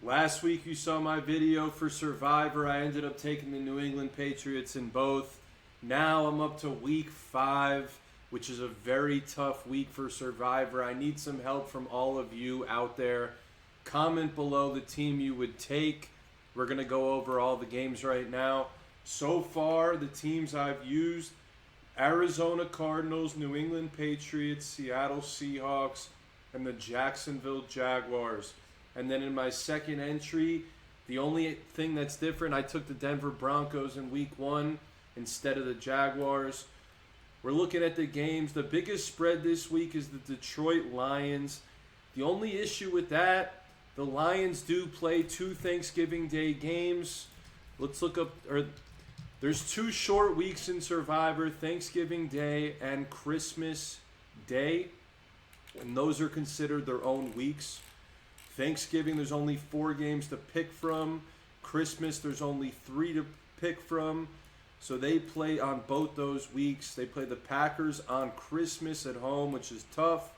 Last week you saw my video for Survivor. I ended up taking the New England Patriots in both. Now I'm up to week 5, which is a very tough week for Survivor. I need some help from all of you out there. Comment below the team you would take. We're going to go over all the games right now. So far, the teams I've used: Arizona Cardinals, New England Patriots, Seattle Seahawks, and the Jacksonville Jaguars. And then in my second entry, the only thing that's different, I took the Denver Broncos in week 1 instead of the Jaguars. We're looking at the games. The biggest spread this week is the Detroit Lions. The only issue with that, the Lions do play 2 Thanksgiving Day games. Let's look up, there's 2 short weeks in Survivor, Thanksgiving Day and Christmas Day. And those are considered their own weeks. Thanksgiving, there's only 4 games to pick from. Christmas, there's only 3 to pick from. So they play on both those weeks. They play the Packers on Christmas at home, which is tough.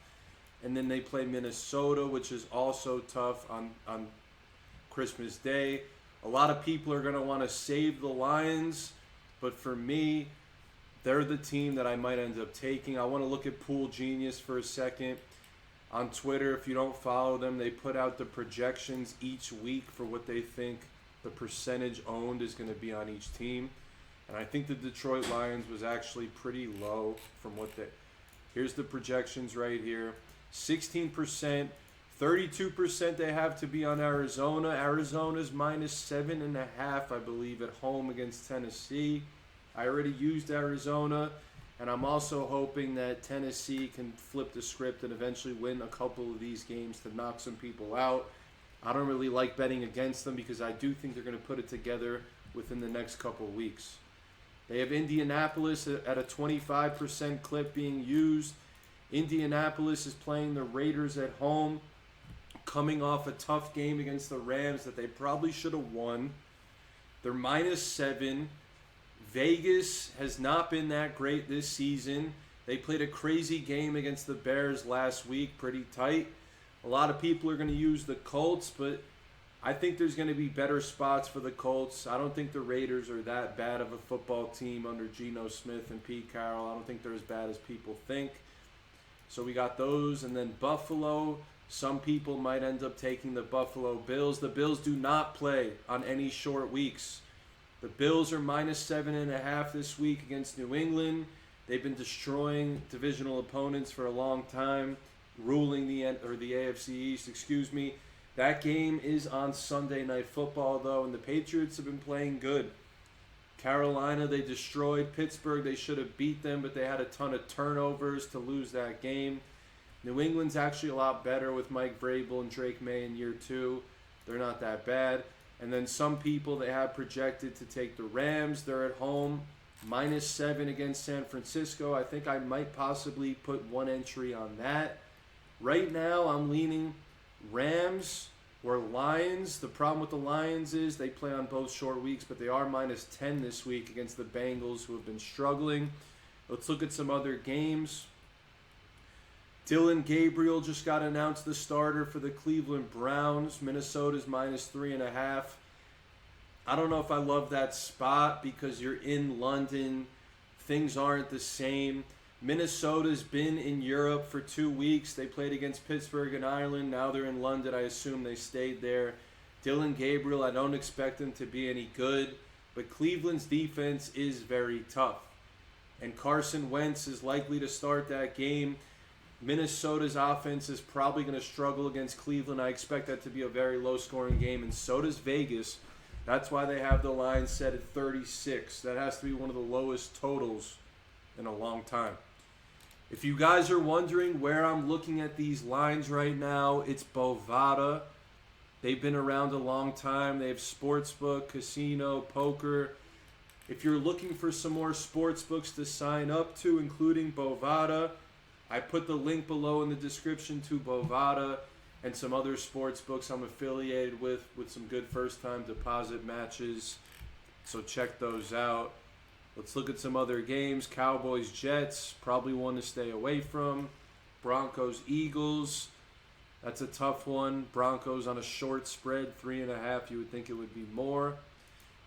And then they play Minnesota, which is also tough on Christmas Day. A lot of people are going to want to save the Lions. But for me, they're the team that I might end up taking. I want to look at Pool Genius for a second. On Twitter, if you don't follow them, they put out the projections each week for what they think the percentage owned is going to be on each team. And I think the Detroit Lions was actually pretty low from what they... Here's the projections right here. 16%, 32% they have to be on Arizona. Arizona's -7.5, I believe, at home against Tennessee. I already used Arizona. And I'm also hoping that Tennessee can flip the script and eventually win a couple of these games to knock some people out. I don't really like betting against them because I do think they're going to put it together within the next couple of weeks. They have Indianapolis at a 25% clip being used. Indianapolis is playing the Raiders at home, coming off a tough game against the Rams that they probably should have won. They're -7. Vegas has not been that great this season. They played a crazy game against the Bears last week, pretty tight. A lot of people are going to use the Colts, but I think there's going to be better spots for the Colts. I don't think the Raiders are that bad of a football team under Geno Smith and Pete Carroll. I don't think they're as bad as people think. So we got those. And then Buffalo. Some people might end up taking the Buffalo Bills. The Bills do not play on any short weeks. The Bills are -7.5 this week against New England. They've been destroying divisional opponents for a long time, ruling the AFC East, That game is on Sunday Night Football, though, and the Patriots have been playing good. Carolina, they destroyed Pittsburgh. They should have beat them, but they had a ton of turnovers to lose that game. New England's actually a lot better with Mike Vrabel and Drake May in year 2. They're not that bad. And then some people they have projected to take the Rams. They're at home, -7 against San Francisco. I think I might possibly put one entry on that. Right now, I'm leaning Rams or Lions. The problem with the Lions is they play on both short weeks, but they are -10 this week against the Bengals, who have been struggling. Let's look at some other games. Dylan Gabriel just got announced the starter for the Cleveland Browns. Minnesota's -3.5. I don't know if I love that spot because you're in London. Things aren't the same. Minnesota's been in Europe for 2 weeks. They played against Pittsburgh and Ireland. Now they're in London. I assume they stayed there. Dylan Gabriel, I don't expect him to be any good. But Cleveland's defense is very tough. And Carson Wentz is likely to start that game. Minnesota's offense is probably going to struggle against Cleveland. I expect that to be a very low-scoring game, and so does Vegas. That's why they have the line set at 36. That has to be one of the lowest totals in a long time. If you guys are wondering where I'm looking at these lines right now, it's Bovada. They've been around a long time. They have Sportsbook, Casino, Poker. If you're looking for some more sportsbooks to sign up to, including Bovada, I put the link below in the description to Bovada and some other sports books I'm affiliated with some good first-time deposit matches. So check those out. Let's look at some other games. Cowboys, Jets, probably one to stay away from. Broncos, Eagles. That's a tough one. Broncos on a short spread, 3.5. You would think it would be more.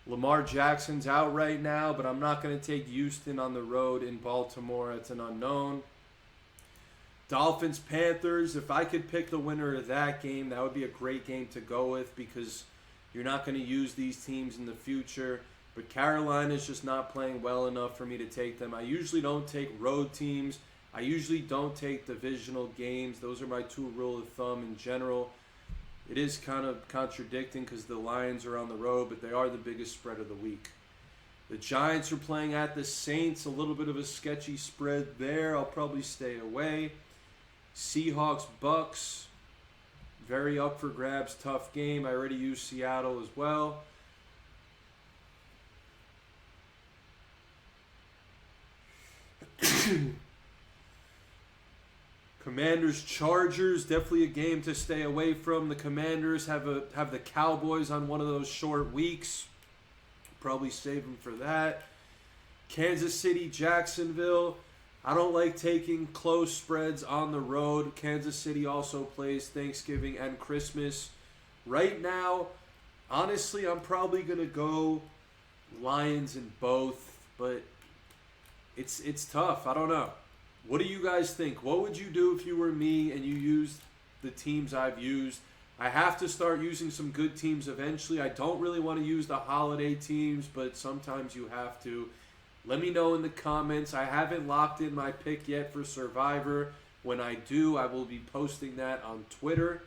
Lamar Jackson's out right now, but I'm not going to take Houston on the road in Baltimore. It's an unknown. Dolphins, Panthers. If I could pick the winner of that game, that would be a great game to go with because you're not going to use these teams in the future. But Carolina's just not playing well enough for me to take them. I usually don't take road teams. I usually don't take divisional games. Those are my two rule of thumb in general. It is kind of contradicting because the Lions are on the road, but they are the biggest spread of the week. The Giants are playing at the Saints. A little bit of a sketchy spread there. I'll probably stay away. Seahawks, Bucks. Very up for grabs. Tough game. I already used Seattle as well. Commanders, Chargers, definitely a game to stay away from. The Commanders have the Cowboys on one of those short weeks. Probably save them for that. Kansas City, Jacksonville. I don't like taking close spreads on the road. Kansas City also plays Thanksgiving and Christmas. Right now, honestly, I'm probably going to go Lions in both, but it's tough. I don't know. What do you guys think? What would you do if you were me and you used the teams I've used? I have to start using some good teams eventually. I don't really want to use the holiday teams, but sometimes you have to. Let me know in the comments. I haven't locked in my pick yet for Survivor. When I do, I will be posting that on Twitter.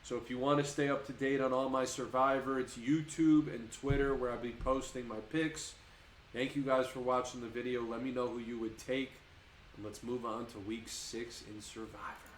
So if you want to stay up to date on all my Survivor, it's YouTube and Twitter where I'll be posting my picks. Thank you guys for watching the video. Let me know who you would take. And let's move on to week 6 in Survivor.